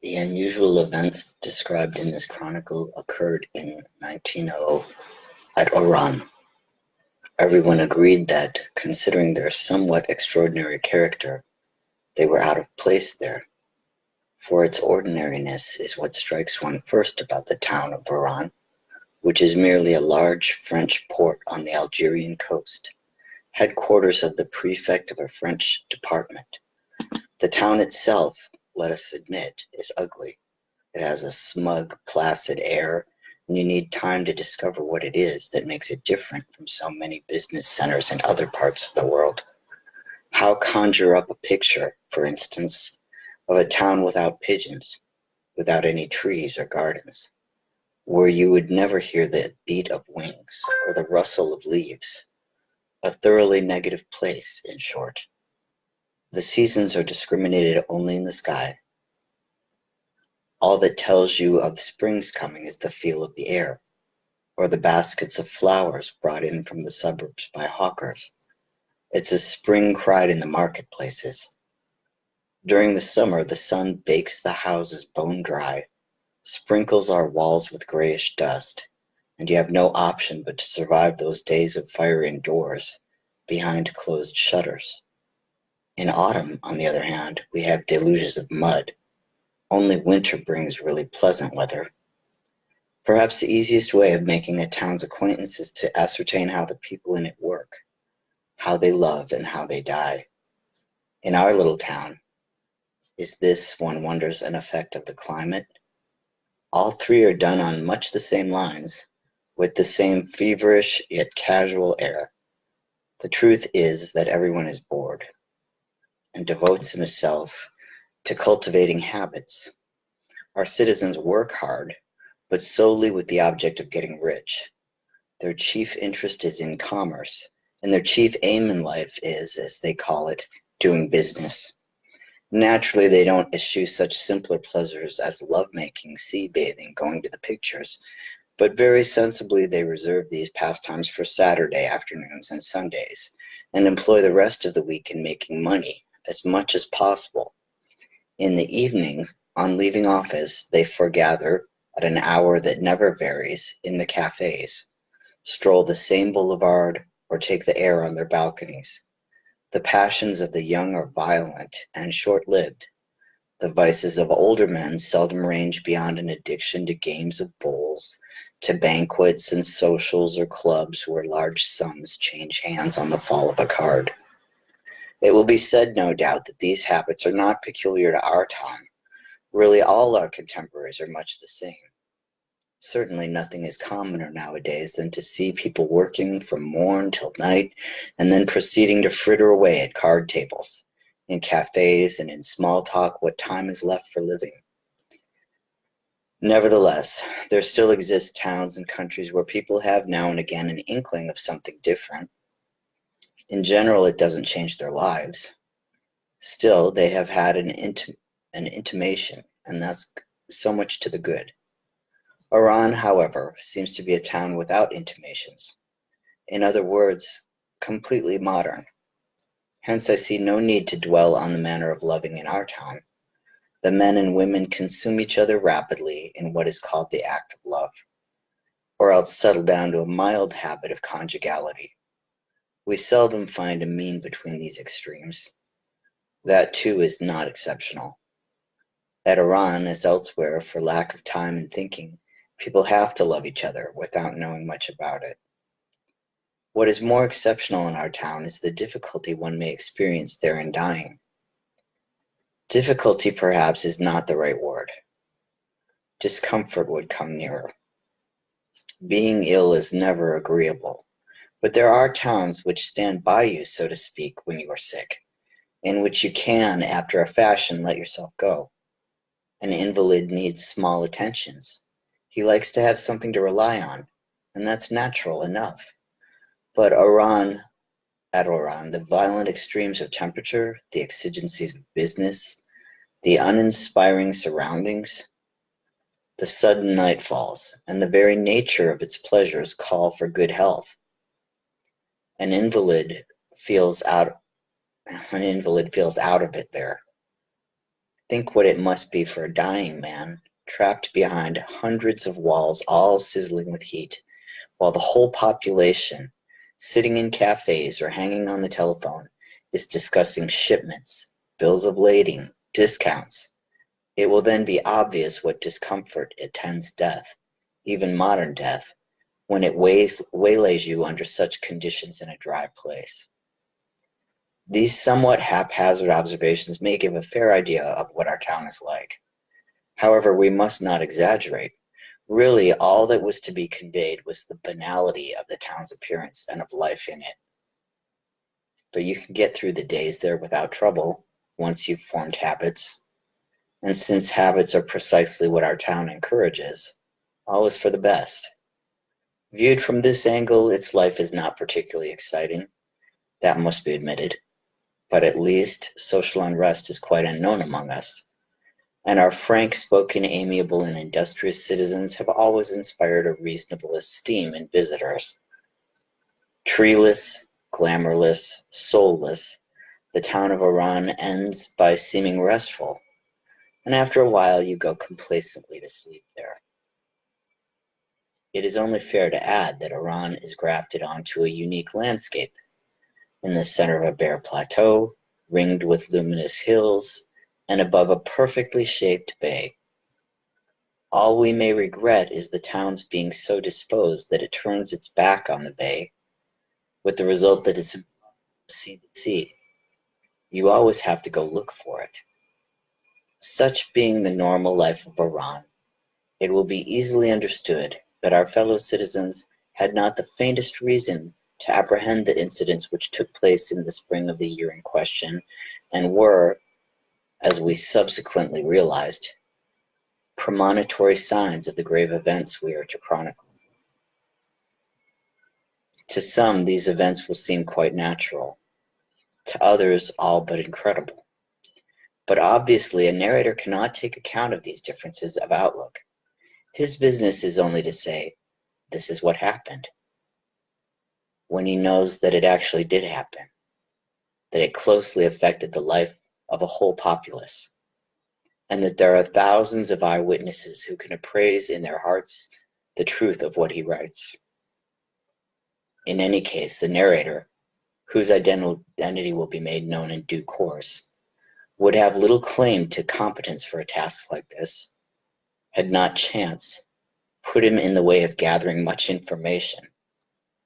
The unusual events described in this chronicle occurred in 1900 at Oran. Everyone agreed that, considering their somewhat extraordinary character, they were out of place there, for its ordinariness is what strikes one first about the town of Oran, which is merely a large French port on the Algerian coast, headquarters of the prefect of a French department. The town itself, let us admit, is ugly. It has a smug, placid air, and you need time to discover what it is that makes it different from so many business centers in other parts of the world. How conjure up a picture, for instance, of a town without pigeons, without any trees or gardens, where you would never hear the beat of wings or the rustle of leaves? A thoroughly negative place, in short. The seasons are discriminated only in the sky. All that tells you of spring's coming is the feel of the air, or the baskets of flowers brought in from the suburbs by hawkers. It's a spring cried in the marketplaces. During the summer, the sun bakes the houses bone dry, sprinkles our walls with grayish dust, and you have no option but to survive those days of fire indoors, behind closed shutters. In autumn, on the other hand, we have deluges of mud. Only winter brings really pleasant weather. Perhaps the easiest way of making a town's acquaintance is to ascertain how the people in it work, how they love and how they die. In our little town, is this, one wonders, an effect of the climate? All three are done on much the same lines, with the same feverish yet casual air. The truth is that everyone is bored, and devotes himself to cultivating habits. Our citizens work hard, but solely with the object of getting rich. Their chief interest is in commerce, and their chief aim in life is, as they call it, doing business. Naturally, they don't eschew such simpler pleasures as lovemaking, sea bathing, going to the pictures, but very sensibly they reserve these pastimes for Saturday afternoons and Sundays, and employ the rest of the week in making money, as much as possible. In the evening, on leaving office, they foregather, at an hour that never varies, in the cafes, stroll the same boulevard, or take the air on their balconies. The passions of the young are violent and short-lived. The vices of older men seldom range beyond an addiction to games of bowls, to banquets and socials or clubs where large sums change hands on the fall of a card. It will be said, no doubt, that these habits are not peculiar to our time. Really, all our contemporaries are much the same. Certainly nothing is commoner nowadays than to see people working from morn till night and then proceeding to fritter away at card tables, in cafes, and in small talk what time is left for living. Nevertheless, there still exist towns and countries where people have now and again an inkling of something different. In general, it doesn't change their lives. Still, they have had an intimation, and that's so much to the good. Oran, however, seems to be a town without intimations. In other words, completely modern. Hence I see no need to dwell on the manner of loving in our time. The men and women consume each other rapidly in what is called the act of love, or else settle down to a mild habit of conjugality. We seldom find a mean between these extremes. That too is not exceptional. At Oran, as elsewhere, for lack of time and thinking, people have to love each other without knowing much about it. What is more exceptional in our town is the difficulty one may experience there in dying. Difficulty, perhaps, is not the right word. Discomfort would come nearer. Being ill is never agreeable, but there are towns which stand by you, so to speak, when you are sick, in which you can, after a fashion, let yourself go. An invalid needs small attentions. He likes to have something to rely on, and that's natural enough. But at Oran, the violent extremes of temperature, the exigencies of business, the uninspiring surroundings, the sudden nightfalls, and the very nature of its pleasures call for good health. An invalid feels out of it there. Think what it must be for a dying man, trapped behind hundreds of walls all sizzling with heat, while the whole population, sitting in cafes or hanging on the telephone, is discussing shipments, bills of lading, discounts. It will then be obvious what discomfort attends death, even modern death, when it waylays you under such conditions in a dry place. These somewhat haphazard observations may give a fair idea of what our town is like. However, we must not exaggerate. Really, all that was to be conveyed was the banality of the town's appearance and of life in it. But you can get through the days there without trouble, once you've formed habits. And since habits are precisely what our town encourages, all is for the best. Viewed from this angle, its life is not particularly exciting. That must be admitted. But at least social unrest is quite unknown among us, and our frank-spoken, amiable, and industrious citizens have always inspired a reasonable esteem in visitors. Treeless, glamourless, soulless, the town of Oran ends by seeming restful, and after a while you go complacently to sleep there. It is only fair to add that Oran is grafted onto a unique landscape, in the center of a bare plateau, ringed with luminous hills, and above a perfectly shaped bay. All we may regret is the town's being so disposed that it turns its back on the bay, with the result that it's impossible to see the sea. You always have to go look for it. Such being the normal life of Oran, it will be easily understood that our fellow citizens had not the faintest reason to apprehend the incidents which took place in the spring of the year in question, and were, as we subsequently realized, premonitory signs of the grave events we are to chronicle. To some, these events will seem quite natural, to others all but incredible. But obviously a narrator cannot take account of these differences of outlook. His business is only to say, "This is what happened," when he knows that it actually did happen, that it closely affected the life of a whole populace, and that there are thousands of eyewitnesses who can appraise in their hearts the truth of what he writes. In any case, the narrator, whose identity will be made known in due course, would have little claim to competence for a task like this, had not chance put him in the way of gathering much information,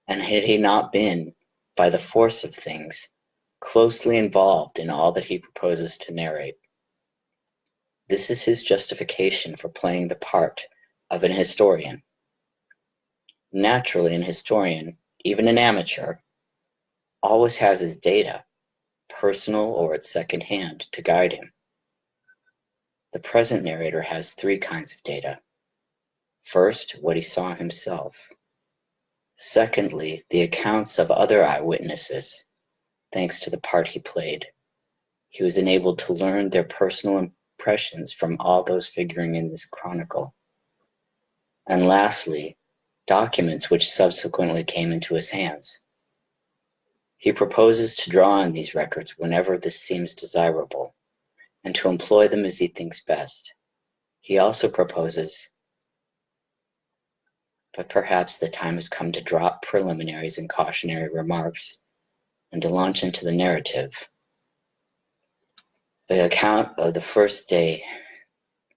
and had he not been, by the force of things, closely involved in all that he proposes to narrate. This is his justification for playing the part of an historian. Naturally, an historian, even an amateur, always has his data, personal or at second hand, to guide him. The present narrator has three kinds of data. First, what he saw himself. Secondly, the accounts of other eyewitnesses. Thanks to the part he played, he was enabled to learn their personal impressions from all those figuring in this chronicle. And lastly, documents which subsequently came into his hands. He proposes to draw on these records whenever this seems desirable, and to employ them as he thinks best. He also proposes, but perhaps the time has come to drop preliminaries and cautionary remarks, and to launch into the narrative. The account of the first day,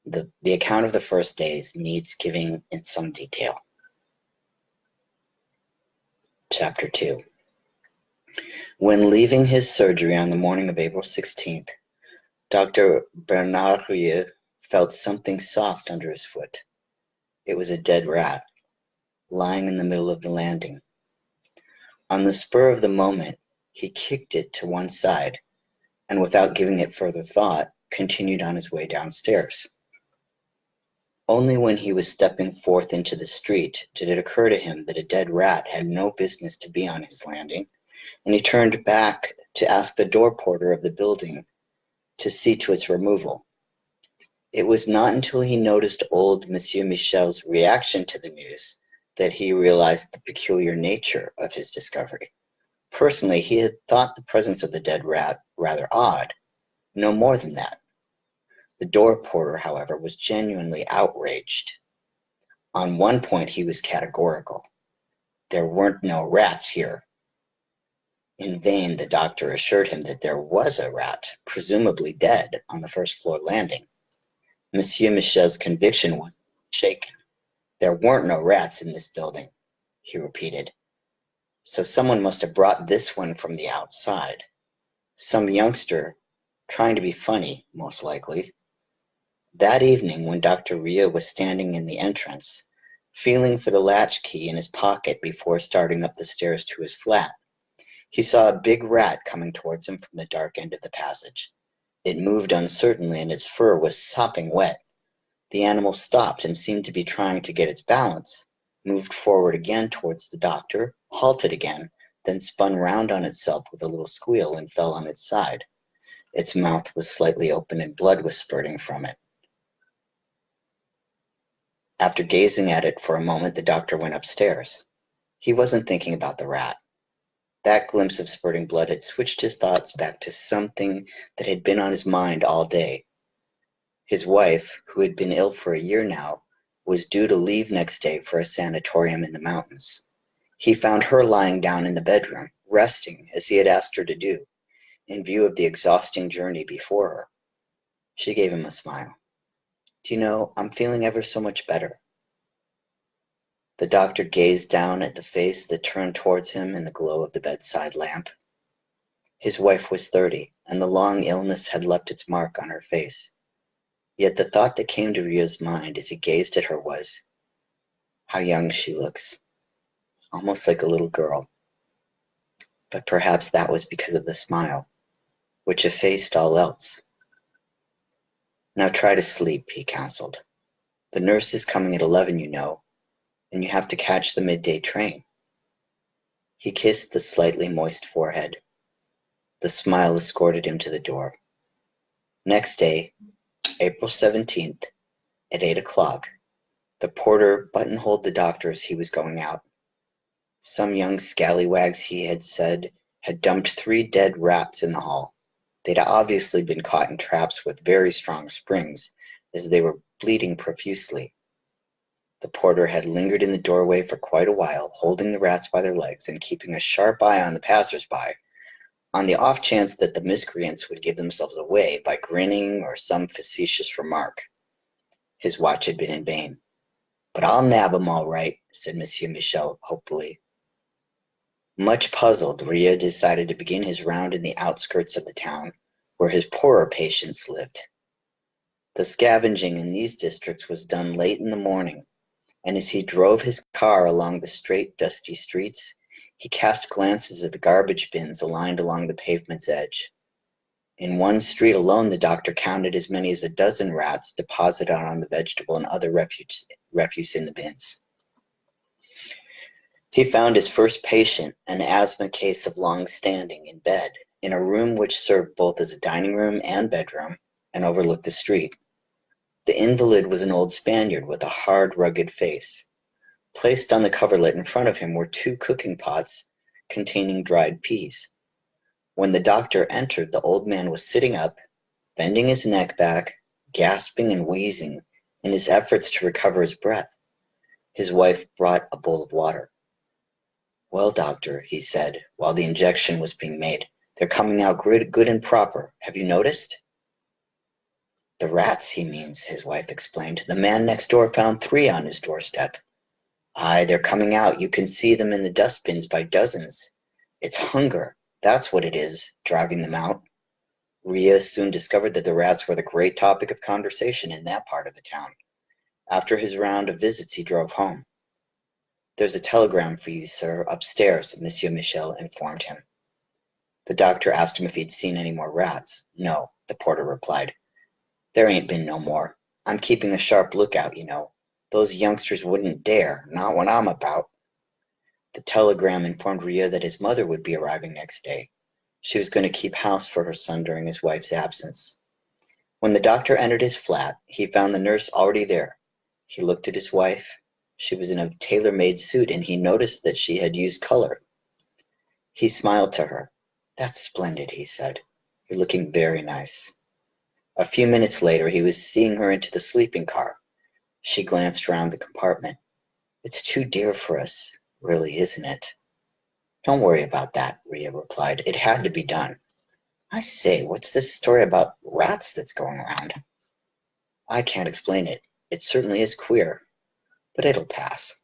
the account of the first days needs giving in some detail. Chapter 2. When leaving his surgery on the morning of April 16th, Dr. Bernard felt something soft under his foot. It was a dead rat, lying in the middle of the landing. On the spur of the moment, he kicked it to one side, and without giving it further thought, continued on his way downstairs. Only when he was stepping forth into the street did it occur to him that a dead rat had no business to be on his landing, and he turned back to ask the door porter of the building to see to its removal. It was not until he noticed old Monsieur Michel's reaction to the news that he realized the peculiar nature of his discovery. Personally, he had thought the presence of the dead rat rather odd, no more than that. The door porter, however, was genuinely outraged. On one point he was categorical. There weren't no rats here. In vain the doctor assured him that there was a rat, presumably dead, on the first-floor landing. Monsieur Michel's conviction was shaken. There weren't no rats in this building, he repeated. So someone must have brought this one from the outside. Some youngster trying to be funny, most likely. That evening, when Dr. Rieux was standing in the entrance, feeling for the latchkey in his pocket before starting up the stairs to his flat, he saw a big rat coming towards him from the dark end of the passage. It moved uncertainly, and its fur was sopping wet. The animal stopped and seemed to be trying to get its balance, moved forward again towards the doctor, halted again, then spun round on itself with a little squeal and fell on its side. Its mouth was slightly open and blood was spurting from it. After gazing at it for a moment, the doctor went upstairs. He wasn't thinking about the rat. That glimpse of spurting blood had switched his thoughts back to something that had been on his mind all day. His wife, who had been ill for a year now, was due to leave next day for a sanatorium in the mountains. He found her lying down in the bedroom, resting as he had asked her to do, in view of the exhausting journey before her. She gave him a smile. "Do you know, I'm feeling ever so much better." The doctor gazed down at the face that turned towards him in the glow of the bedside lamp. His wife was 30, and the long illness had left its mark on her face. Yet the thought that came to Rieux's mind as he gazed at her was, "How young she looks, almost like a little girl." But perhaps that was because of the smile, which effaced all else. "Now try to sleep," he counseled. "The nurse is coming at 11, you know, and you have to catch the midday train." He kissed the slightly moist forehead. The smile escorted him to the door. Next day, April 17th, at 8 o'clock, the porter buttonholed the doctor as he was going out. Some young scallywags, he had said, had dumped 3 dead rats in the hall. They'd obviously been caught in traps with very strong springs, as they were bleeding profusely. The porter had lingered in the doorway for quite a while, holding the rats by their legs and keeping a sharp eye on the passers-by, on the off chance that the miscreants would give themselves away by grinning or some facetious remark. His watch had been in vain. "But I'll nab 'em all right," said Monsieur Michel hopefully. Much puzzled, Rieux decided to begin his round in the outskirts of the town, where his poorer patients lived. The scavenging in these districts was done late in the morning, and as he drove his car along the straight, dusty streets, he cast glances at the garbage bins aligned along the pavement's edge. In one street alone, the doctor counted as many as a dozen rats deposited on the vegetable and other refuse in the bins. He found his first patient, an asthma case of long standing, in bed, in a room which served both as a dining room and bedroom, and overlooked the street. The invalid was an old Spaniard with a hard, rugged face. Placed on the coverlet in front of him were 2 cooking pots containing dried peas. When the doctor entered, the old man was sitting up, bending his neck back, gasping and wheezing in his efforts to recover his breath. His wife brought a bowl of water. "Well, doctor," he said, while the injection was being made, "they're coming out good and proper. Have you noticed?" "The rats, he means," his wife explained. "The man next door found 3 on his doorstep." "Aye, they're coming out. You can see them in the dustbins by dozens. It's hunger, that's what it is, driving them out." Rieux soon discovered that the rats were the great topic of conversation in that part of the town. After his round of visits he drove home. "There's a telegram for you, sir, upstairs," Monsieur Michel informed him. The doctor asked him if he'd seen any more rats. "No," the porter replied. "There ain't been no more. I'm keeping a sharp lookout, you know. Those youngsters wouldn't dare, not when I'm about." The telegram informed Rieux that his mother would be arriving next day. She was going to keep house for her son during his wife's absence. When the doctor entered his flat, he found the nurse already there. He looked at his wife. She was in a tailor-made suit, and he noticed that she had used color. He smiled to her. "That's splendid," he said. "You're looking very nice." A few minutes later, he was seeing her into the sleeping car. She glanced around the compartment. It's too dear for us, really, isn't it? Don't worry about that, Rhea replied. It had to be done. I say, what's this story about rats that's going around? I can't explain it. It certainly is queer, but it'll pass.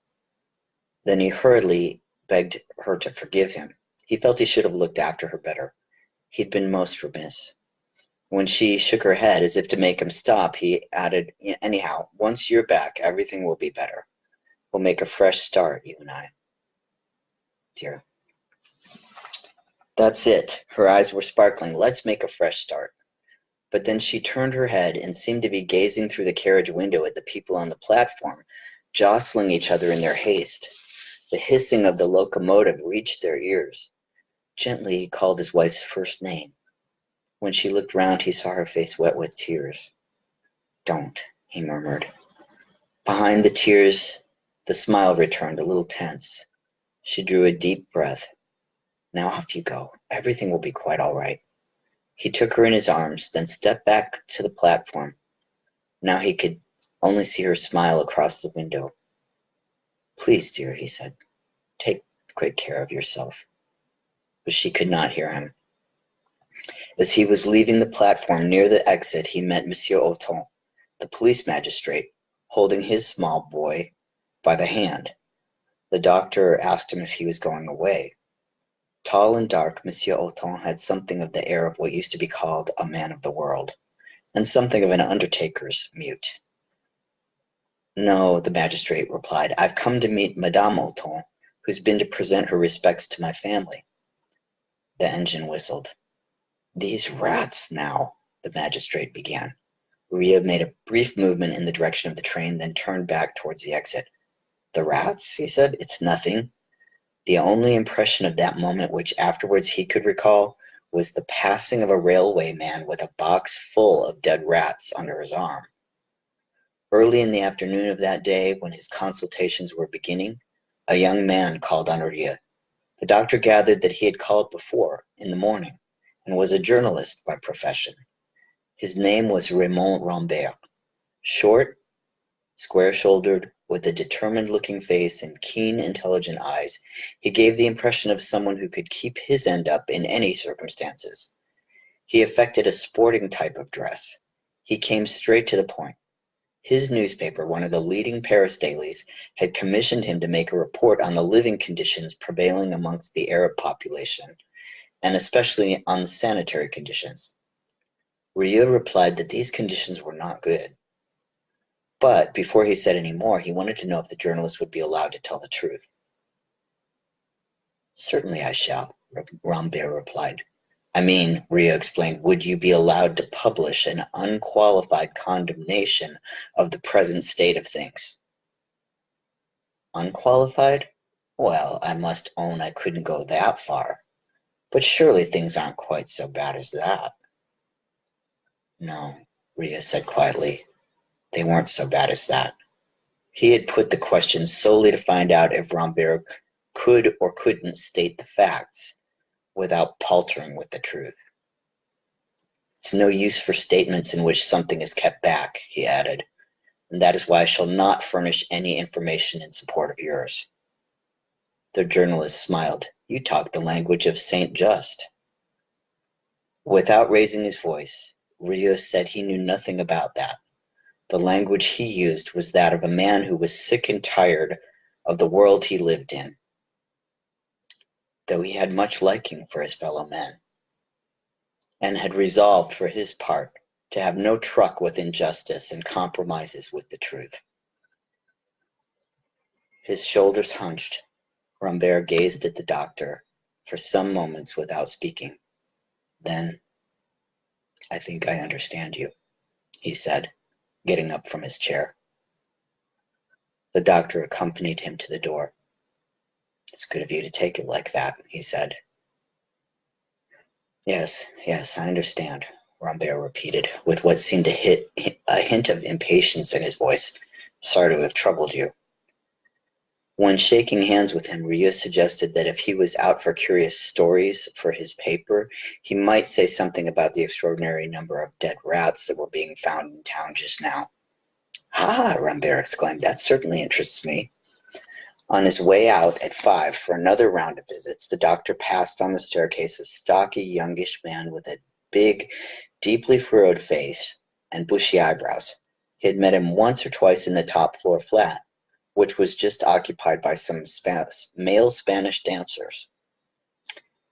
Then he hurriedly begged her to forgive him. He felt he should have looked after her better. He'd been most remiss. When she shook her head as if to make him stop, he added, anyhow, once you're back, everything will be better. We'll make a fresh start, you and I. Dear. That's it. Her eyes were sparkling. Let's make a fresh start. But then she turned her head and seemed to be gazing through the carriage window at the people on the platform, jostling each other in their haste. The hissing of the locomotive reached their ears. Gently he called his wife's first name. When she looked round, he saw her face wet with tears. Don't, he murmured. Behind the tears, the smile returned, a little tense. She drew a deep breath. Now off you go. Everything will be quite all right. He took her in his arms, then stepped back to the platform. Now he could only see her smile across the window. Please, dear, he said, take great care of yourself. But she could not hear him. As he was leaving the platform near the exit, he met Monsieur Auton, the police magistrate, holding his small boy by the hand. The doctor asked him if he was going away. Tall and dark, Monsieur Auton had something of the air of what used to be called a man of the world, and something of an undertaker's mute. No, the magistrate replied. I've come to meet Madame Auton, who's been to present her respects to my family. The engine whistled. These rats now, the magistrate began. Rhea made a brief movement in the direction of the train, then turned back towards the exit. The rats, he said, it's nothing. The only impression of that moment which afterwards he could recall was the passing of a railway man with a box full of dead rats under his arm. Early in the afternoon of that day, when his consultations were beginning, a young man called on Rhea. The doctor gathered that he had called before, in the morning, and was a journalist by profession. His name was Raymond Rambert. Short, square-shouldered, with a determined-looking face and keen, intelligent eyes, he gave the impression of someone who could keep his end up in any circumstances. He affected a sporting type of dress. He came straight to the point. His newspaper, one of the leading Paris dailies, had commissioned him to make a report on the living conditions prevailing amongst the Arab population, and especially on the sanitary conditions. Rhea replied that these conditions were not good. But before he said any more, he wanted to know if the journalist would be allowed to tell the truth. Certainly I shall, Rambert replied. I mean, Rhea explained, would you be allowed to publish an unqualified condemnation of the present state of things? Unqualified? Well, I must own I couldn't go that far. But surely things aren't quite so bad as that. No, Rhea said quietly. They weren't so bad as that. He had put the question solely to find out if Rambert could or couldn't state the facts without paltering with the truth. It's no use for statements in which something is kept back, he added, and that is why I shall not furnish any information in support of yours. The journalist smiled. You talk the language of Saint Just. Without raising his voice, Rhea said he knew nothing about that. The language he used was that of a man who was sick and tired of the world he lived in, though he had much liking for his fellow men, and had resolved for his part to have no truck with injustice and compromises with the truth. His shoulders hunched, Rambert gazed at the doctor for some moments without speaking. Then, I think I understand you, he said, getting up from his chair. The doctor accompanied him to the door. It's good of you to take it like that, he said. Yes, I understand, Rambert repeated, with what seemed to hit a hint of impatience in his voice. Sorry to have troubled you. When shaking hands with him, Ryu suggested that if he was out for curious stories for his paper, he might say something about the extraordinary number of dead rats that were being found in town just now. Ah, Rambert exclaimed, that certainly interests me. On his way out at 5 for another round of visits, the doctor passed on the staircase a stocky, youngish man with a big, deeply furrowed face and bushy eyebrows. He had met him once or twice in the top floor flat, which was just occupied by some male Spanish dancers.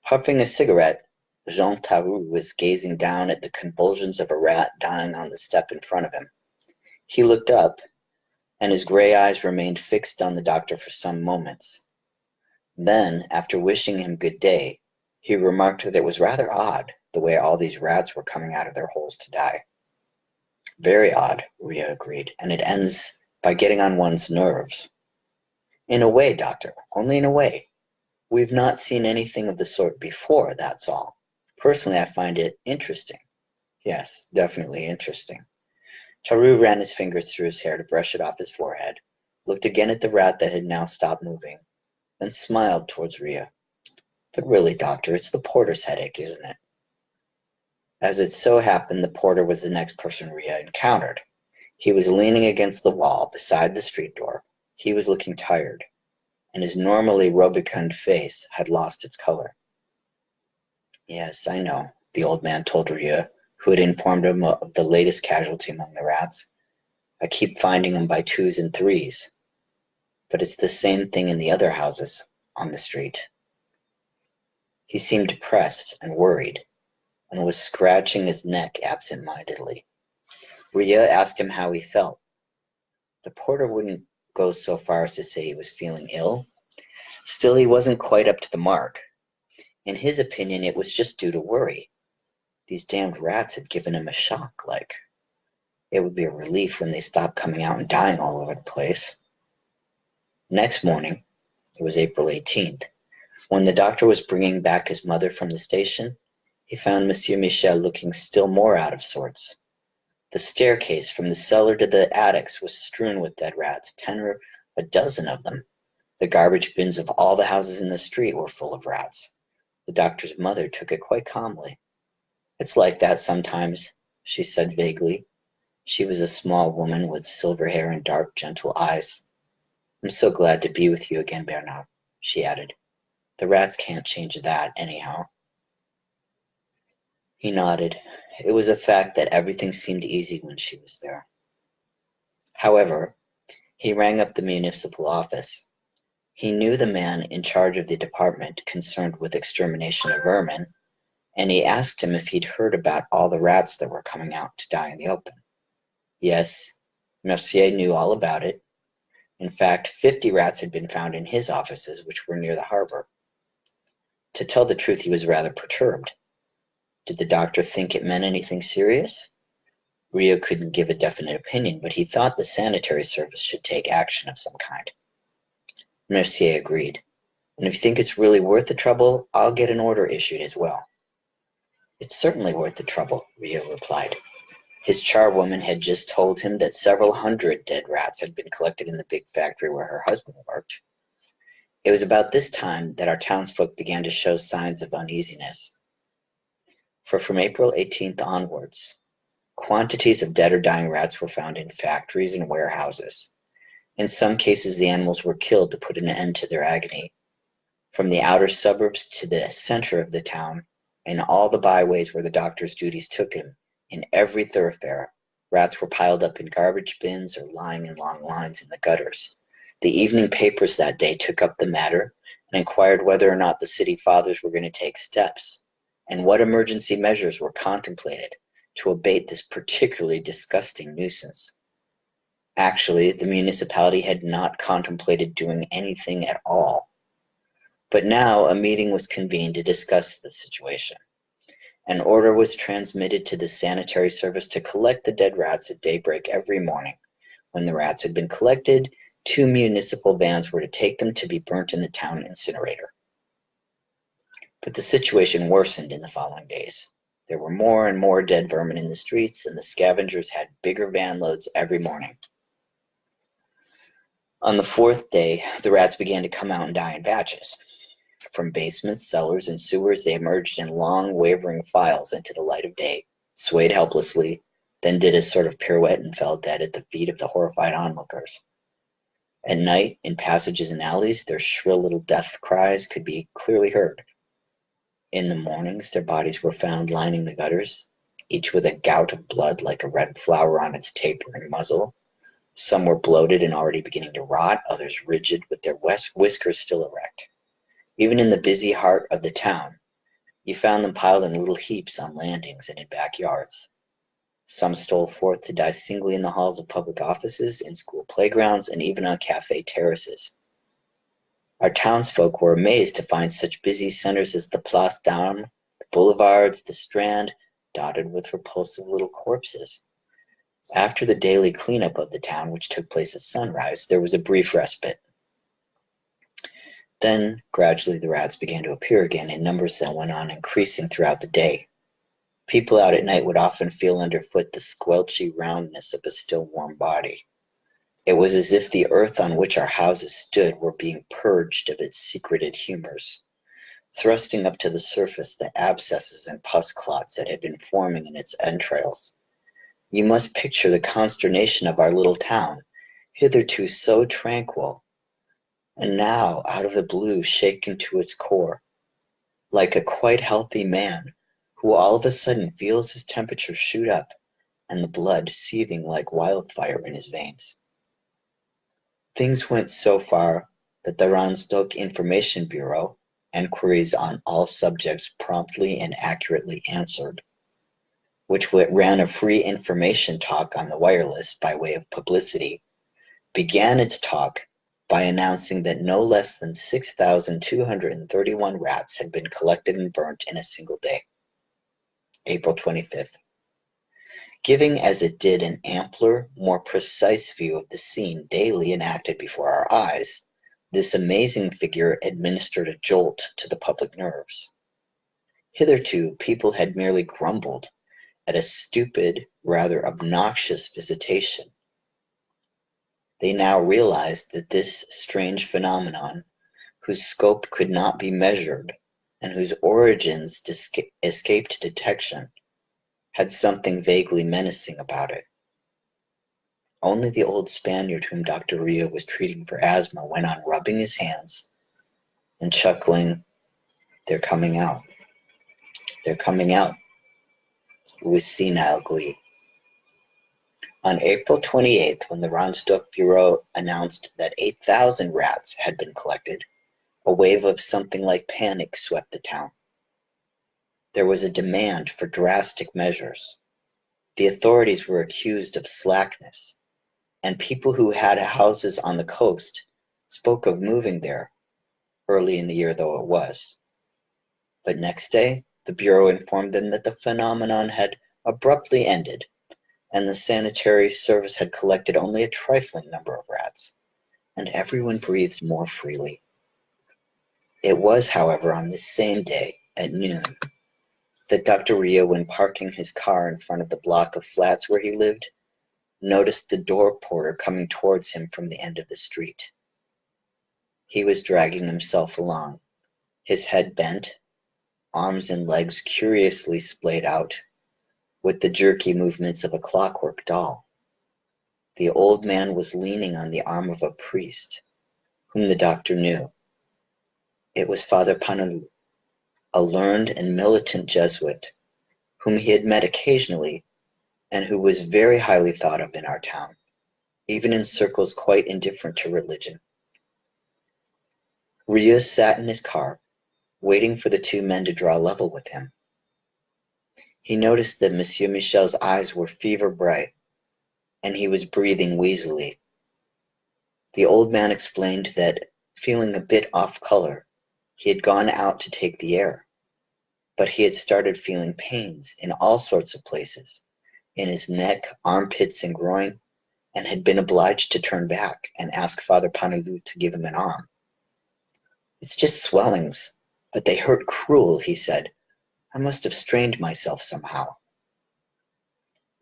Puffing a cigarette, Jean Taru was gazing down at the convulsions of a rat dying on the step in front of him. He looked up, and his gray eyes remained fixed on the doctor for some moments. Then, after wishing him good day, he remarked that it was rather odd the way all these rats were coming out of their holes to die. Very odd, Ria agreed, and it ends by getting on one's nerves. In a way, doctor, only in a way. We've not seen anything of the sort before, that's all. Personally, I find it interesting. Yes, definitely interesting. Taru ran his fingers through his hair to brush it off his forehead, looked again at the rat that had now stopped moving, then smiled towards Ria. But really, doctor, it's the porter's headache, isn't it? As it so happened, the porter was the next person Ria encountered. He was leaning against the wall beside the street door. He was looking tired, and his normally rubicund face had lost its color. Yes, I know, the old man told Ria, who had informed him of the latest casualty among the rats. I keep finding them by 2s and 3s. But it's the same thing in the other houses on the street. He seemed depressed and worried, and was scratching his neck absent-mindedly. Ria asked him how he felt. The porter wouldn't go so far as to say he was feeling ill. Still, he wasn't quite up to the mark. In his opinion, it was just due to worry. These damned rats had given him a shock, like. It would be a relief when they stopped coming out and dying all over the place. Next morning, it was April 18th, when the doctor was bringing back his mother from the station, he found Monsieur Michel looking still more out of sorts. The staircase from the cellar to the attics was strewn with dead rats, 10 or a dozen of them. The garbage bins of all the houses in the street were full of rats. The doctor's mother took it quite calmly. It's like that sometimes, she said vaguely. She was a small woman with silver hair and dark, gentle eyes. I'm so glad to be with you again, Bernard, she added. The rats can't change that, anyhow. He nodded. It was a fact that everything seemed easy when she was there. However, he rang up the municipal office. He knew the man in charge of the department concerned with extermination of vermin, and he asked him if he'd heard about all the rats that were coming out to die in the open. Yes, Mercier knew all about it. In fact, 50 rats had been found in his offices, which were near the harbor. To tell the truth, he was rather perturbed. Did the doctor think it meant anything serious? Rio couldn't give a definite opinion, but he thought the sanitary service should take action of some kind. Mercier agreed. And if you think it's really worth the trouble, I'll get an order issued as well. It's certainly worth the trouble, Rio replied. His charwoman had just told him that several hundred dead rats had been collected in the big factory where her husband worked. It was about this time that our townsfolk began to show signs of uneasiness. For from April 18th onwards, quantities of dead or dying rats were found in factories and warehouses. In some cases, the animals were killed to put an end to their agony. From the outer suburbs to the center of the town, and all the byways where the doctor's duties took him, in every thoroughfare, rats were piled up in garbage bins or lying in long lines in the gutters. The evening papers that day took up the matter and inquired whether or not the city fathers were going to take steps, and what emergency measures were contemplated to abate this particularly disgusting nuisance. Actually, the municipality had not contemplated doing anything at all. But now a meeting was convened to discuss the situation. An order was transmitted to the sanitary service to collect the dead rats at daybreak every morning. When the rats had been collected, 2 municipal vans were to take them to be burnt in the town incinerator. But the situation worsened in the following days. There were more and more dead vermin in the streets, and the scavengers had bigger van loads every morning. On the fourth day, the rats began to come out and die in batches. From basements, cellars, and sewers, they emerged in long, wavering files into the light of day, swayed helplessly, then did a sort of pirouette and fell dead at the feet of the horrified onlookers. At night, in passages and alleys, their shrill little death cries could be clearly heard. In the mornings, their bodies were found lining the gutters, each with a gout of blood like a red flower on its tapering muzzle. Some were bloated and already beginning to rot, others rigid with their whiskers still erect. Even in the busy heart of the town, you found them piled in little heaps on landings and in backyards. Some stole forth to die singly in the halls of public offices, in school playgrounds, and even on cafe terraces. Our townsfolk were amazed to find such busy centers as the Place d'Armes, the boulevards, the Strand, dotted with repulsive little corpses. After the daily cleanup of the town, which took place at sunrise, there was a brief respite. Then, gradually, the rats began to appear again in numbers that went on increasing throughout the day. People out at night would often feel underfoot the squelchy roundness of a still warm body. It was as if the earth on which our houses stood were being purged of its secreted humors, thrusting up to the surface the abscesses and pus clots that had been forming in its entrails. You must picture the consternation of our little town, hitherto so tranquil, and now, out of the blue, shaken to its core, like a quite healthy man who all of a sudden feels his temperature shoot up and the blood seething like wildfire in his veins. Things went so far that the Ransdok Information Bureau, enquiries on all subjects promptly and accurately answered, which ran a free information talk on the wireless by way of publicity, began its talk by announcing that no less than 6,231 rats had been collected and burnt in a single day, April 25th. Giving as it did an ampler, more precise view of the scene daily enacted before our eyes, this amazing figure administered a jolt to the public nerves. Hitherto, people had merely grumbled at a stupid, rather obnoxious visitation. They now realized that this strange phenomenon, whose scope could not be measured and whose origins escaped detection, had something vaguely menacing about it. Only the old Spaniard whom Dr. Rio was treating for asthma went on rubbing his hands and chuckling, "They're coming out. They're coming out," with senile glee. On April 28th, when the Ransdok Bureau announced that 8,000 rats had been collected, a wave of something like panic swept the town. There was a demand for drastic measures. The authorities were accused of slackness, and people who had houses on the coast spoke of moving there, early in the year though it was. But next day, the Bureau informed them that the phenomenon had abruptly ended, and the sanitary service had collected only a trifling number of rats, and everyone breathed more freely. It was, however, on this same day, at noon, that Dr. Rio, when parking his car in front of the block of flats where he lived, noticed the door porter coming towards him from the end of the street. He was dragging himself along, his head bent, arms and legs curiously splayed out, with the jerky movements of a clockwork doll. The old man was leaning on the arm of a priest, whom the doctor knew. It was Father Panelu, a learned and militant Jesuit, whom he had met occasionally, and who was very highly thought of in our town, even in circles quite indifferent to religion. Rio sat in his car, waiting for the two men to draw level with him. He noticed that Monsieur Michel's eyes were fever bright, and he was breathing wheezily. The old man explained that, feeling a bit off color, he had gone out to take the air, but he had started feeling pains in all sorts of places, in his neck, armpits, and groin, and had been obliged to turn back and ask Father Panelu to give him an arm. "It's just swellings, but they hurt cruel," he said. "I must have strained myself somehow."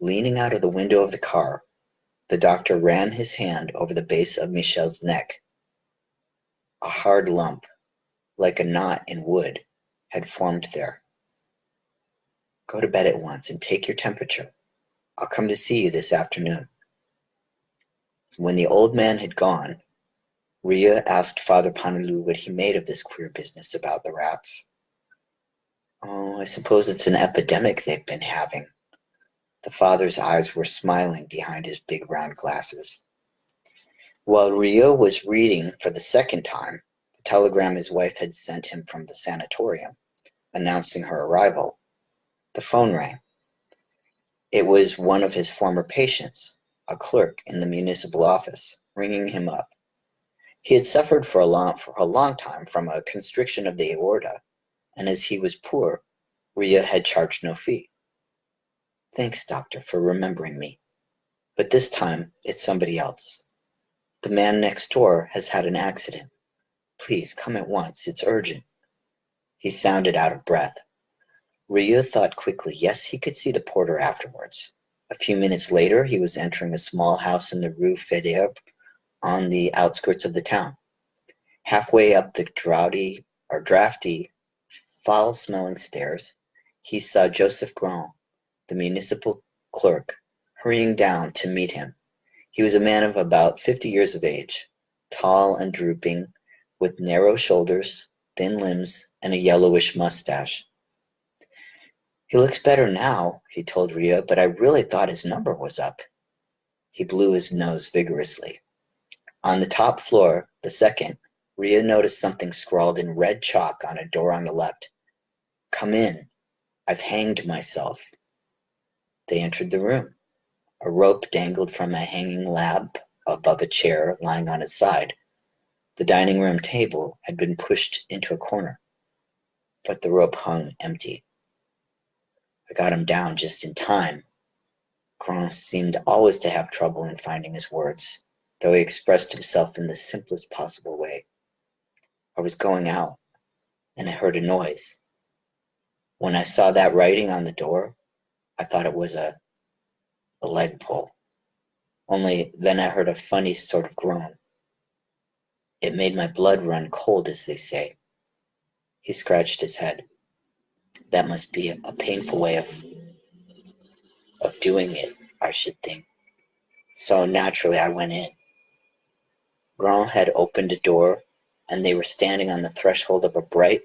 Leaning out of the window of the car, The doctor ran his hand over the base of Michel's neck. A hard lump, like a knot in wood, had formed there. Go to bed at once and take your temperature. I'll come to see you this afternoon. When the old man had gone, Ria asked Father Panelu what he made of this queer business about the rats. Oh, I suppose it's an epidemic they've been having. The father's eyes were smiling behind his big round glasses. While Ria was reading for the second time the telegram his wife had sent him from the sanatorium, announcing her arrival, the phone rang. It was one of his former patients, a clerk in the municipal office, ringing him up. He had suffered for a long time from a constriction of the aorta, and as he was poor, Ria had charged no fee. Thanks, doctor, for remembering me. But this time, it's somebody else. The man next door has had an accident. Please, come at once. It's urgent. He sounded out of breath. Ria thought quickly. Yes, he could see the porter afterwards. A few minutes later, he was entering a small house in the Rue Federbe on the outskirts of the town. Halfway up the drafty, foul-smelling stairs, he saw Joseph Grand, the municipal clerk, hurrying down to meet him. He was a man of about 50 years of age, tall and drooping, with narrow shoulders, thin limbs, and a yellowish mustache. He looks better now, he told Ria, but I really thought his number was up. He blew his nose vigorously. On the top floor, the second, Ria noticed something scrawled in red chalk on a door on the left. Come in. I've hanged myself. They entered the room. A rope dangled from a hanging lamp above a chair lying on its side. The dining room table had been pushed into a corner, but the rope hung empty. I got him down just in time. Grand seemed always to have trouble in finding his words, though he expressed himself in the simplest possible way. I was going out, and I heard a noise. When I saw that writing on the door, I thought it was a leg pull. Only then I heard a funny sort of groan. It made my blood run cold, as they say. He scratched his head. That must be a painful way of doing it, I should think. So naturally I went in. Grand had opened a door, and they were standing on the threshold of a bright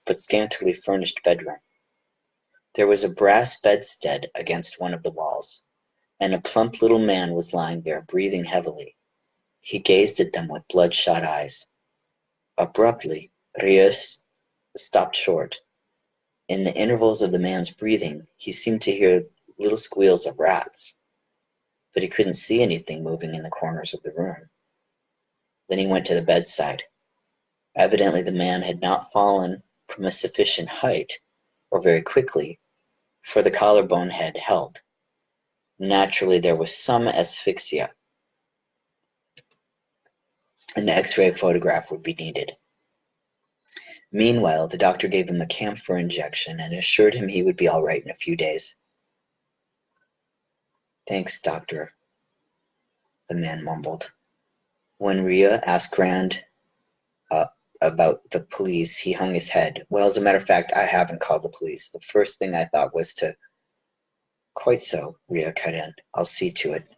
but scantily furnished bedroom. There was a brass bedstead against one of the walls, and a plump little man was lying there, breathing heavily. He gazed at them with bloodshot eyes. Abruptly, Rios stopped short. In the intervals of the man's breathing, he seemed to hear little squeals of rats, but he couldn't see anything moving in the corners of the room. Then he went to the bedside. Evidently the man had not fallen from a sufficient height, or very quickly, for the collarbone had held. Naturally, there was some asphyxia. An X-ray photograph would be needed. Meanwhile, the doctor gave him a camphor injection and assured him he would be all right in a few days. Thanks, doctor, the man mumbled. When Ria asked Grand about the police, he hung his head. Well, as a matter of fact, I haven't called the police. The first thing I thought was to... Quite so, Ria cut in. I'll see to it.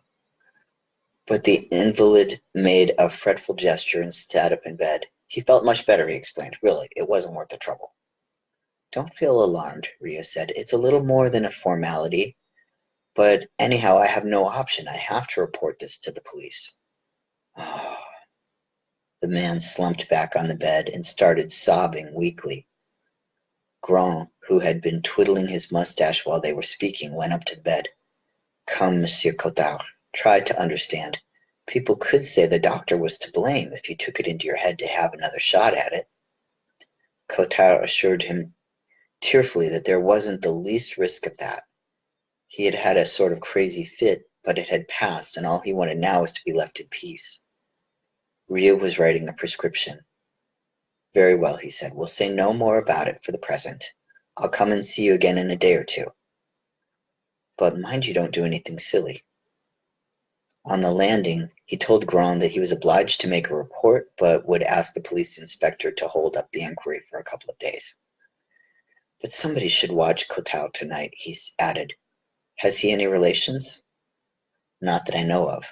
But the invalid made a fretful gesture and sat up in bed. He felt much better, he explained. Really, it wasn't worth the trouble. Don't feel alarmed, Ria said. It's a little more than a formality. But anyhow, I have no option. I have to report this to the police. Oh. The man slumped back on the bed and started sobbing weakly. Grand, who had been twiddling his mustache while they were speaking, went up to the bed. Come, Monsieur Cottard, try to understand. People could say the doctor was to blame if you took it into your head to have another shot at it. Cottard assured him tearfully that there wasn't the least risk of that. He had had a sort of crazy fit, but it had passed, and all he wanted now was to be left in peace. Ria was writing a prescription. Very well, he said. We'll say no more about it for the present. I'll come and see you again in a day or two. But mind you don't do anything silly. On the landing, he told Grand that he was obliged to make a report, but would ask the police inspector to hold up the inquiry for a couple of days. But somebody should watch Kotal tonight, he added. Has he any relations? Not that I know of,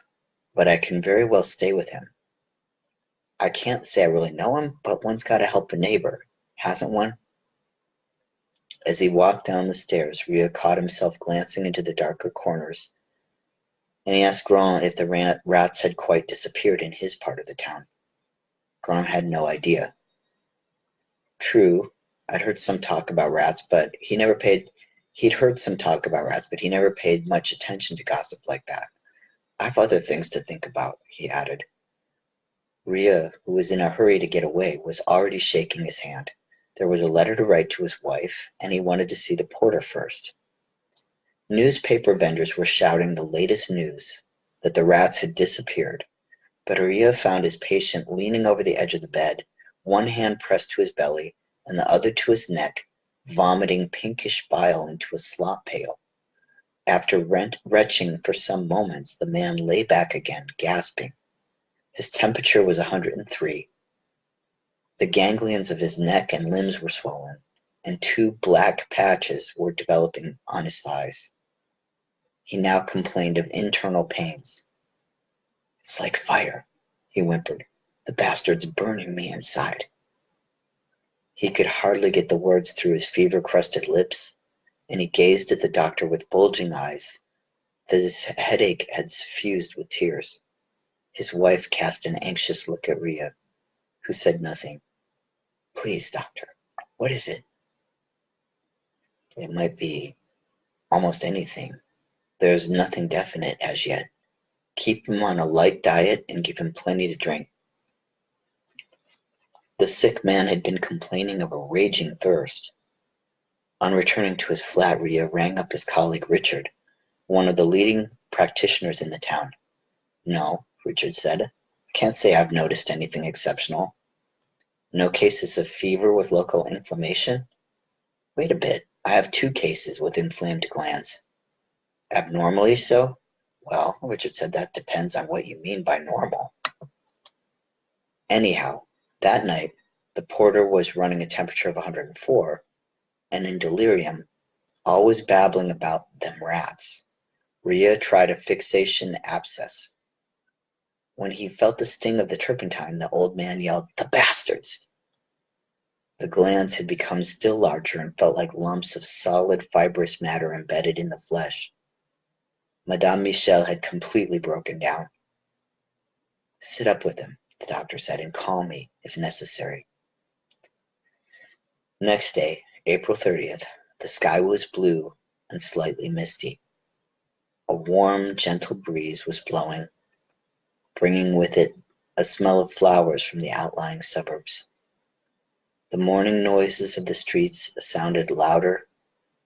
but I can very well stay with him. I can't say I really know him, but one's got to help a neighbor, hasn't one? As he walked down the stairs, Ria caught himself glancing into the darker corners, and he asked Grand if the rats had quite disappeared in his part of the town. Grand had no idea. True, I'd heard some talk about rats, but he'd heard some talk about rats, but he never paid much attention to gossip like that. I've other things to think about, he added. Ria, who was in a hurry to get away, was already shaking his hand. There was a letter to write to his wife, and he wanted to see the porter first. Newspaper vendors were shouting the latest news, that the rats had disappeared, but Ria found his patient leaning over the edge of the bed, one hand pressed to his belly and the other to his neck, vomiting pinkish bile into a slop pail. After retching for some moments, the man lay back again, gasping. His temperature was 103. The ganglions of his neck and limbs were swollen, and two black patches were developing on his thighs. He now complained of internal pains. It's like fire, he whimpered. The bastard's burning me inside. He could hardly get the words through his fever-crusted lips, and he gazed at the doctor with bulging eyes. His headache had suffused with tears. His wife cast an anxious look at Ria, who said nothing. Please, doctor, what is it? It might be almost anything. There's nothing definite as yet. Keep him on a light diet and give him plenty to drink. The sick man had been complaining of a raging thirst. On returning to his flat, Ria rang up his colleague Richard, one of the leading practitioners in the town. No, Richard said. Can't say I've noticed anything exceptional. No cases of fever with local inflammation? Wait a bit, I have 2 cases with inflamed glands. Abnormally so? Well, Richard said, that depends on what you mean by normal. Anyhow, that night, the porter was running a temperature of 104, and in delirium, always babbling about them rats. Ria tried a fixation abscess. When he felt the sting of the turpentine, the old man yelled, "The bastards!" The glands had become still larger and felt like lumps of solid fibrous matter embedded in the flesh. Madame Michel had completely broken down. Sit up with him, the doctor said, and call me if necessary. Next day, April 30th, the sky was blue and slightly misty. A warm, gentle breeze was blowing, bringing with it a smell of flowers from the outlying suburbs. The morning noises of the streets sounded louder,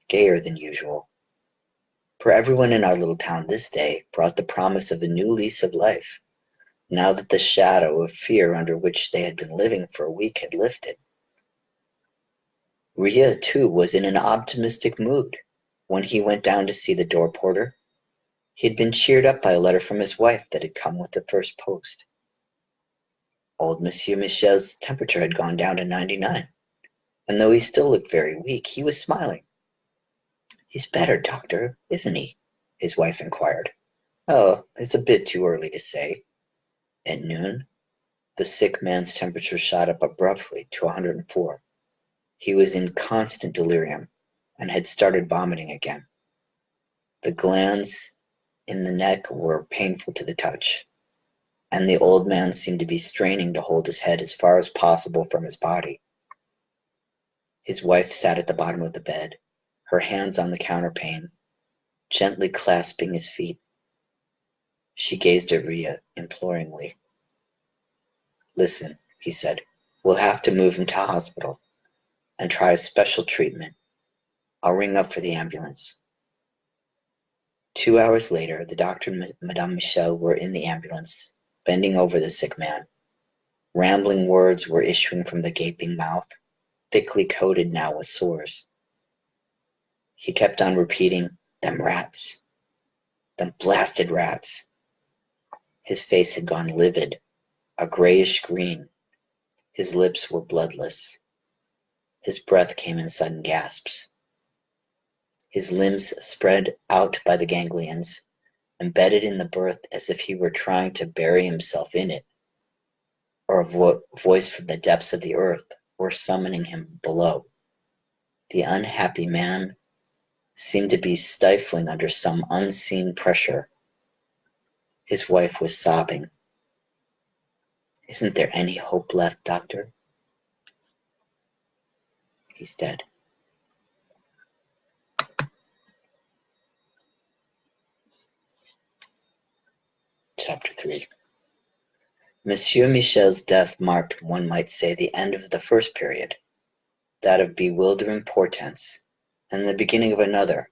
gayer than usual. For everyone in our little town this day brought the promise of a new lease of life, now that the shadow of fear under which they had been living for a week had lifted. Ria, too, was in an optimistic mood when he went down to see the door porter. He had been cheered up by a letter from his wife that had come with the first post. Old Monsieur Michel's temperature had gone down to 99, and though he still looked very weak, he was smiling. He's better, doctor, isn't he? His wife inquired. Oh, it's a bit too early to say. At noon, the sick man's temperature shot up abruptly to 104. He was in constant delirium and had started vomiting again. The glands in the neck were painful to the touch, and the old man seemed to be straining to hold his head as far as possible from his body. His wife sat at the bottom of the bed, her hands on the counterpane, gently clasping his feet. She gazed at Ria imploringly. Listen, he said, we'll have to move him to hospital and try a special treatment. I'll ring up for the ambulance. 2 hours later, the doctor and Madame Michel were in the ambulance, bending over the sick man. Rambling words were issuing from the gaping mouth, thickly coated now with sores. He kept on repeating, them rats, them blasted rats. His face had gone livid, a grayish green. His lips were bloodless. His breath came in sudden gasps. His limbs spread out by the ganglions, embedded in the berth as if he were trying to bury himself in it, or a voice from the depths of the earth were summoning him below. The unhappy man seemed to be stifling under some unseen pressure. His wife was sobbing. "Isn't there any hope left, doctor?" "He's dead." Chapter 3. Monsieur Michel's death marked, one might say, the end of the first period, that of bewildering portents, and the beginning of another,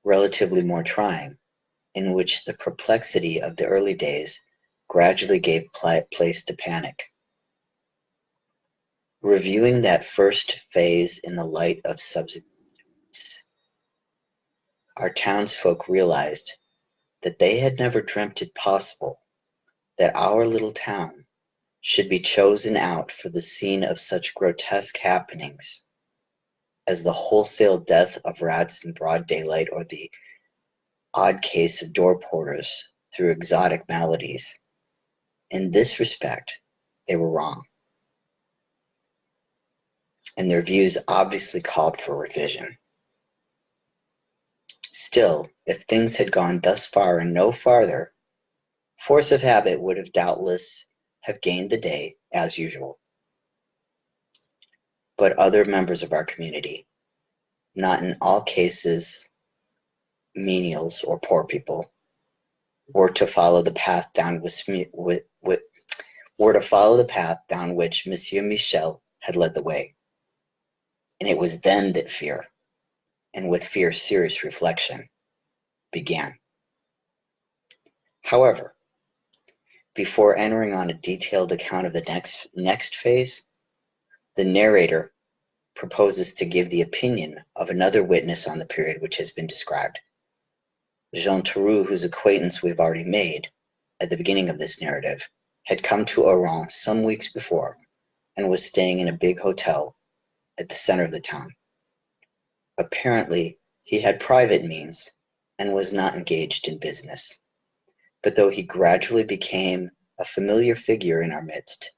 relatively more trying, in which the perplexity of the early days gradually gave place to panic. Reviewing that first phase in the light of subsequent events, our townsfolk realized that they had never dreamt it possible that our little town should be chosen out for the scene of such grotesque happenings as the wholesale death of rats in broad daylight, or the odd case of door porters through exotic maladies. In this respect, they were wrong, and their views obviously called for revision. Still, if things had gone thus far and no farther, force of habit would have doubtless have gained the day as usual. But other members of our community, not in all cases menials or poor people, were to follow the path down which Monsieur Michel had led the way. And it was then that fear, and with fear serious reflection, began. However, before entering on a detailed account of the next phase, the narrator proposes to give the opinion of another witness on the period which has been described. Jean Theroux, whose acquaintance we have already made at the beginning of this narrative, had come to Oran some weeks before and was staying in a big hotel at the center of the town. Apparently, he had private means and was not engaged in business. But though he gradually became a familiar figure in our midst,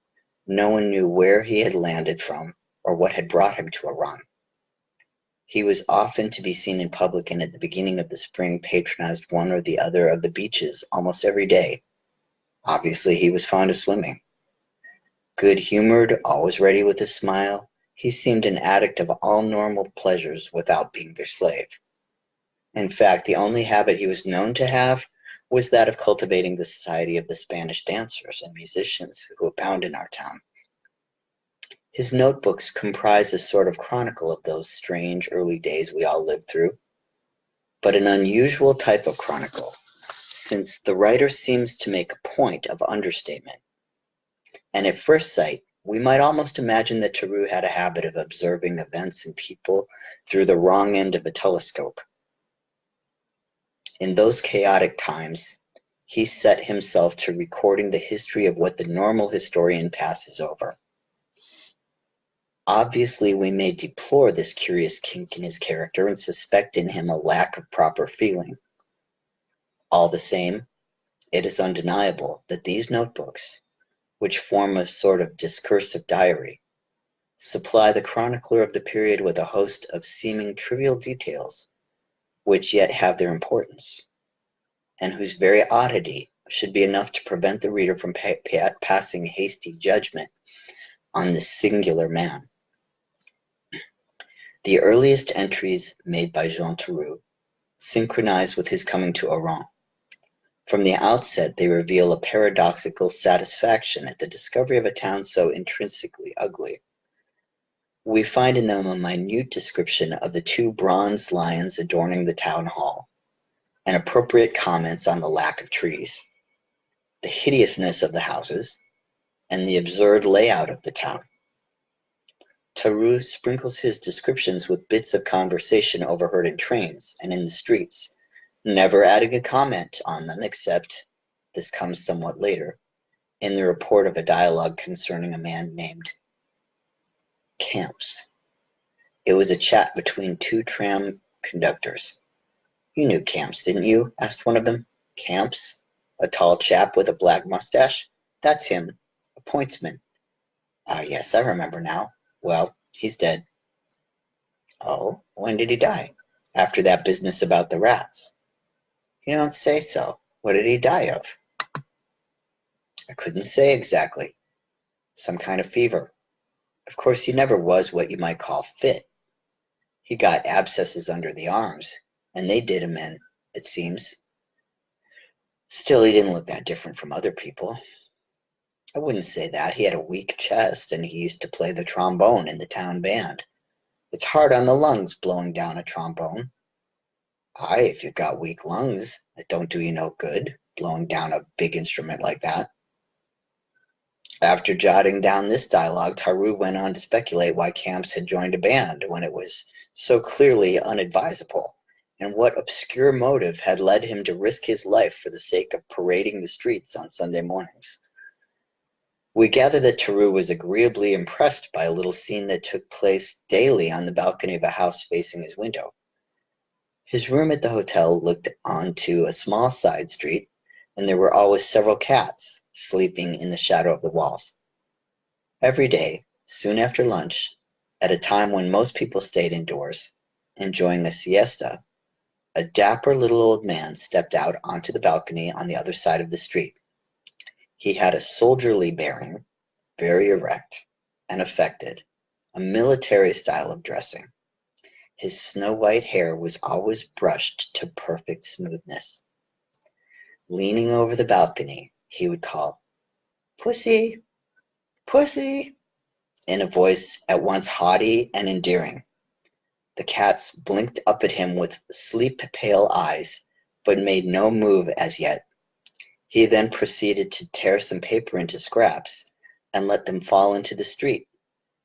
no one knew where he had landed from or what had brought him to Oran. He was often to be seen in public, and at the beginning of the spring patronized one or the other of the beaches almost every day. Obviously, he was fond of swimming. Good-humored, always ready with a smile, he seemed an addict of all normal pleasures without being their slave. In fact, the only habit he was known to have was that of cultivating the society of the Spanish dancers and musicians who abound in our town. His notebooks comprise a sort of chronicle of those strange early days we all lived through, but an unusual type of chronicle, since the writer seems to make a point of understatement. And at first sight, we might almost imagine that Theroux had a habit of observing events and people through the wrong end of a telescope. In those chaotic times, he set himself to recording the history of what the normal historian passes over. Obviously, we may deplore this curious kink in his character and suspect in him a lack of proper feeling. All the same, it is undeniable that these notebooks, which form a sort of discursive diary, supply the chronicler of the period with a host of seeming trivial details, which yet have their importance, and whose very oddity should be enough to prevent the reader from passing hasty judgment on this singular man. The earliest entries made by Jean Theroux synchronize with his coming to Oran. From the outset, they reveal a paradoxical satisfaction at the discovery of a town so intrinsically ugly. We find in them a minute description of the 2 bronze lions adorning the town hall, and appropriate comments on the lack of trees, the hideousness of the houses, and the absurd layout of the town. Theroux sprinkles his descriptions with bits of conversation overheard in trains and in the streets, never adding a comment on them except this comes somewhat later, in the report of a dialogue concerning a man named Camus. It was a chat between two tram conductors. "You knew Camus, didn't you?" asked one of them. "Camus? A tall chap with a black mustache? That's him. A pointsman." "Ah, yes, I remember now. Well, he's dead." "Oh, when did he die?" "After that business about the rats." "You don't say so. What did he die of?" "I couldn't say exactly. Some kind of fever. Of course, he never was what you might call fit. He got abscesses under the arms, and they did him in, it seems. Still, he didn't look that different from other people." "I wouldn't say that. He had a weak chest, and he used to play the trombone in the town band. It's hard on the lungs blowing down a trombone." "Aye, if you've got weak lungs, it don't do you no good, blowing down a big instrument like that." After jotting down this dialogue, Taru went on to speculate why Camps had joined a band when it was so clearly unadvisable, and what obscure motive had led him to risk his life for the sake of parading the streets on Sunday mornings. We gather that Taru was agreeably impressed by a little scene that took place daily on the balcony of a house facing his window. His room at the hotel looked onto a small side street, and there were always several cats sleeping in the shadow of the walls. Every day, soon after lunch, at a time when most people stayed indoors, enjoying a siesta, a dapper little old man stepped out onto the balcony on the other side of the street. He had a soldierly bearing, very erect and affected, a military style of dressing. His snow-white hair was always brushed to perfect smoothness. Leaning over the balcony, he would call, "Pussy, pussy," in a voice at once haughty and endearing. The cats blinked up at him with sleep-pale eyes, but made no move as yet. He then proceeded to tear some paper into scraps and let them fall into the street.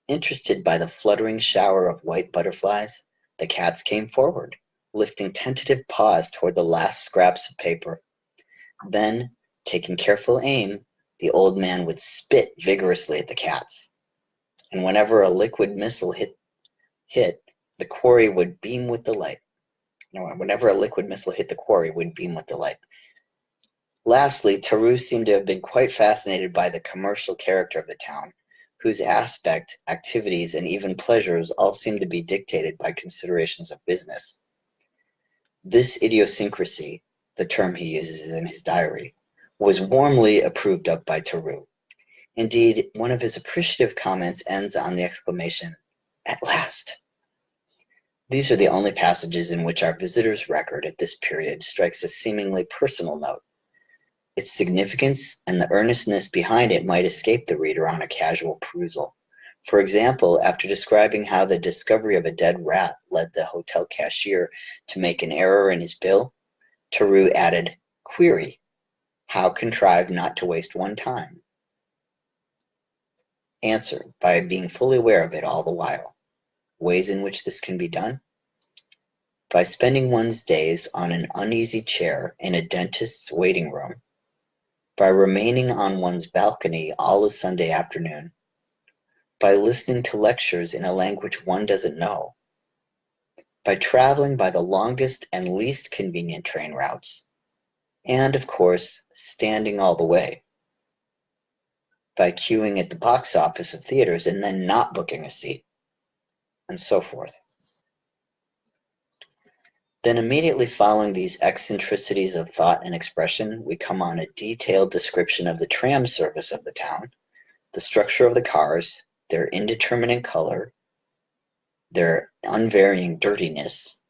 Interested by the fluttering shower of white butterflies, the cats came forward, lifting tentative paws toward the last scraps of paper. Then, taking careful aim, the old man would spit vigorously at the cats, and whenever a liquid missile hit, the quarry would beam with delight. Whenever a liquid missile hit the quarry, would beam with delight. Lastly, Taru seemed to have been quite fascinated by the commercial character of the town, whose aspect, activities, and even pleasures all seemed to be dictated by considerations of business. This idiosyncrasy, the term he uses in his diary, was warmly approved of by Taru. Indeed, one of his appreciative comments ends on the exclamation, "At last." These are the only passages in which our visitor's record at this period strikes a seemingly personal note. Its significance and the earnestness behind it might escape the reader on a casual perusal. For example, after describing how the discovery of a dead rat led the hotel cashier to make an error in his bill, Taru added, "Query, how contrive not to waste one time?" Answer, by being fully aware of it all the while. Ways in which this can be done? By spending one's days on an uneasy chair in a dentist's waiting room, by remaining on one's balcony all a Sunday afternoon, by listening to lectures in a language one doesn't know, by traveling by the longest and least convenient train routes, and, of course, standing all the way, by queuing at the box office of theaters and then not booking a seat, and so forth. Then immediately following these eccentricities of thought and expression, we come on a detailed description of the tram service of the town, the structure of the cars, their indeterminate color, their unvarying dirtiness,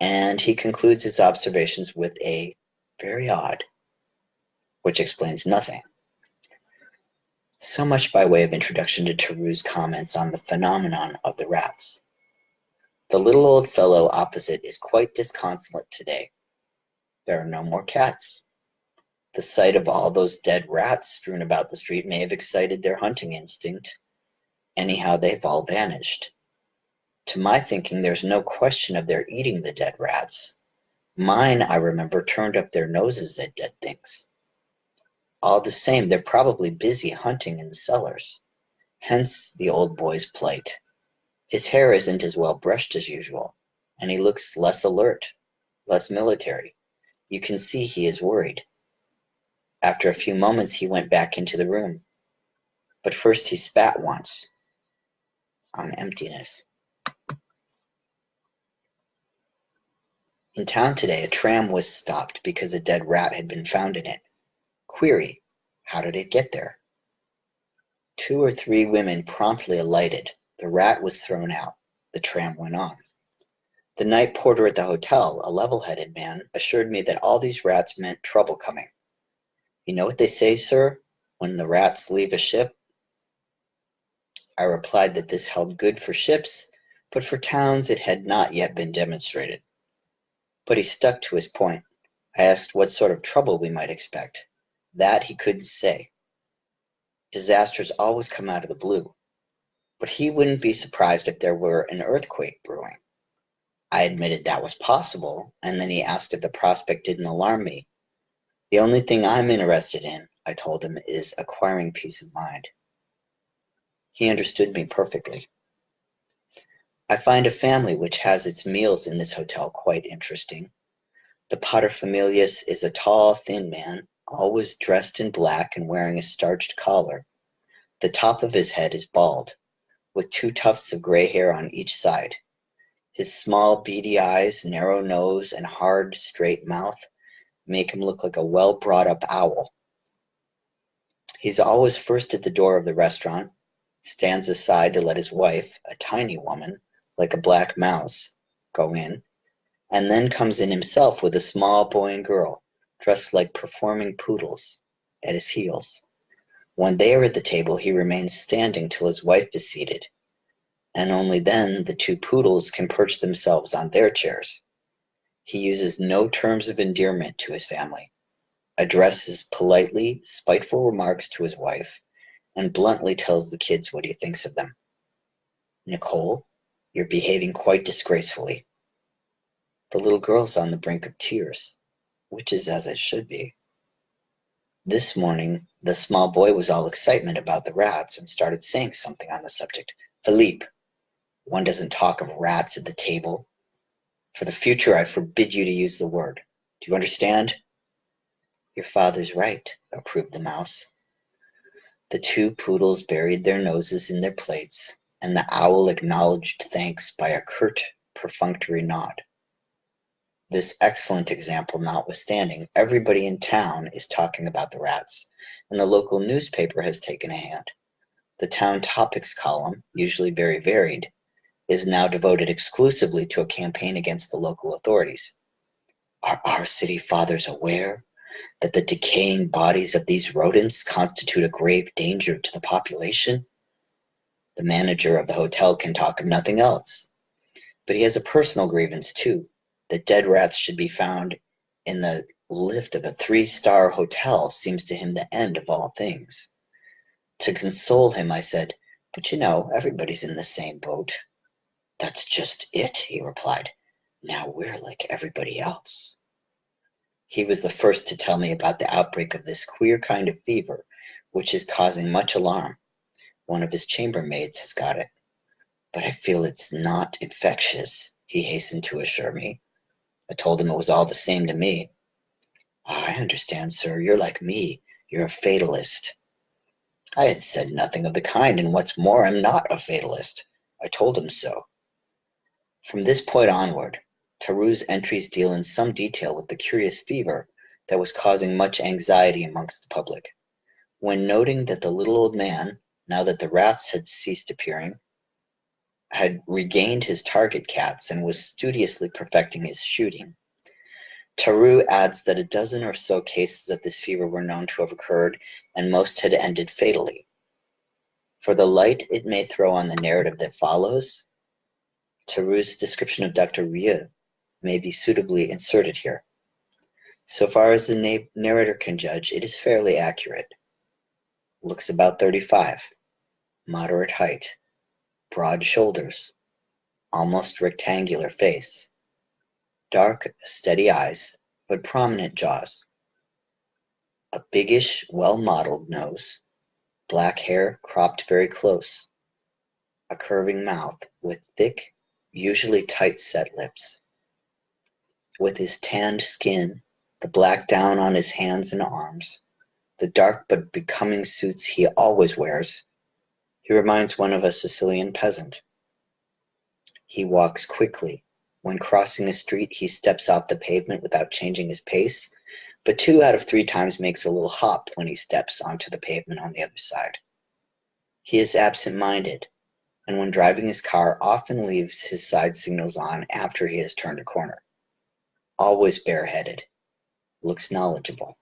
and he concludes his observations with a "very odd," which explains nothing. So much by way of introduction to Taru's comments on the phenomenon of the rats. The little old fellow opposite is quite disconsolate today. There are no more cats. The sight of all those dead rats strewn about the street may have excited their hunting instinct. Anyhow, they've all vanished. To my thinking, there's no question of their eating the dead rats. Mine, I remember, turned up their noses at dead things. All the same, they're probably busy hunting in the cellars. Hence the old boy's plight. His hair isn't as well brushed as usual, and he looks less alert, less military. You can see he is worried. After a few moments he went back into the room. But first he spat once, on emptiness. In town today, a tram was stopped because a dead rat had been found in it. Query, how did it get there? 2 or 3 women promptly alighted. The rat was thrown out. The tram went on. The night porter at the hotel, a level-headed man, assured me that all these rats meant trouble coming. You know what they say, sir, when the rats leave a ship? I replied that this held good for ships, but for towns it had not yet been demonstrated. But he stuck to his point. I asked what sort of trouble we might expect. That he couldn't say. Disasters always come out of the blue. But he wouldn't be surprised if there were an earthquake brewing. I admitted that was possible, and then he asked if the prospect didn't alarm me. The only thing I'm interested in, I told him, is acquiring peace of mind. He understood me perfectly. I find a family which has its meals in this hotel quite interesting. The paterfamilias is a tall, thin man, always dressed in black and wearing a starched collar. The top of his head is bald, with 2 tufts of gray hair on each side. His small, beady eyes, narrow nose, and hard, straight mouth make him look like a well-brought-up owl. He's always first at the door of the restaurant, stands aside to let his wife, a tiny woman, like a black mouse, go in, and then comes in himself with a small boy and girl, dressed like performing poodles, at his heels. When they are at the table, he remains standing till his wife is seated, and only then the 2 poodles can perch themselves on their chairs. He uses no terms of endearment to his family, addresses politely spiteful remarks to his wife, and bluntly tells the kids what he thinks of them. Nicole, you're behaving quite disgracefully. The little girl's on the brink of tears, which is as it should be. This morning, the small boy was all excitement about the rats and started saying something on the subject. Philippe, one doesn't talk of rats at the table. For the future, I forbid you to use the word. Do you understand? Your father's right, approved the mouse. The 2 poodles buried their noses in their plates, and the owl acknowledged thanks by a curt, perfunctory nod. This excellent example notwithstanding, everybody in town is talking about the rats, and the local newspaper has taken a hand. The town topics column, usually very varied, is now devoted exclusively to a campaign against the local authorities. Are our city fathers aware that the decaying bodies of these rodents constitute a grave danger to the population? The manager of the hotel can talk of nothing else, but he has a personal grievance too. That dead rats should be found in the lift of a 3-star hotel seems to him the end of all things. To console him, I said, but you know, everybody's in the same boat. That's just it, he replied. Now we're like everybody else. He was the first to tell me about the outbreak of this queer kind of fever, which is causing much alarm. One of his chambermaids has got it. But I feel it's not infectious, he hastened to assure me. I told him it was all the same to me. I understand, sir. You're like me. You're a fatalist. I had said nothing of the kind, and what's more, I'm not a fatalist. I told him so. From this point onward, Tarrou's entries deal in some detail with the curious fever that was causing much anxiety amongst the public. When noting that the little old man, now that the rats had ceased appearing, had regained his target cats and was studiously perfecting his shooting, Tarrou adds that a dozen or so cases of this fever were known to have occurred, and most had ended fatally. For the light it may throw on the narrative that follows, Tarrou's description of Dr. Rieu may be suitably inserted here. So far as the narrator can judge, it is fairly accurate. Looks about 35, moderate height, broad shoulders, almost rectangular face, dark, steady eyes, but prominent jaws. A biggish, well-modeled nose, black hair cropped very close, a curving mouth with thick, usually tight-set lips. With his tanned skin, the black down on his hands and arms, the dark but becoming suits he always wears, he reminds one of a Sicilian peasant. He walks quickly. When crossing a street, he steps off the pavement without changing his pace, but 2 out of 3 times makes a little hop when he steps onto the pavement on the other side. He is absent-minded, and when driving his car often leaves his side signals on after he has turned a corner. Always bareheaded. Looks knowledgeable.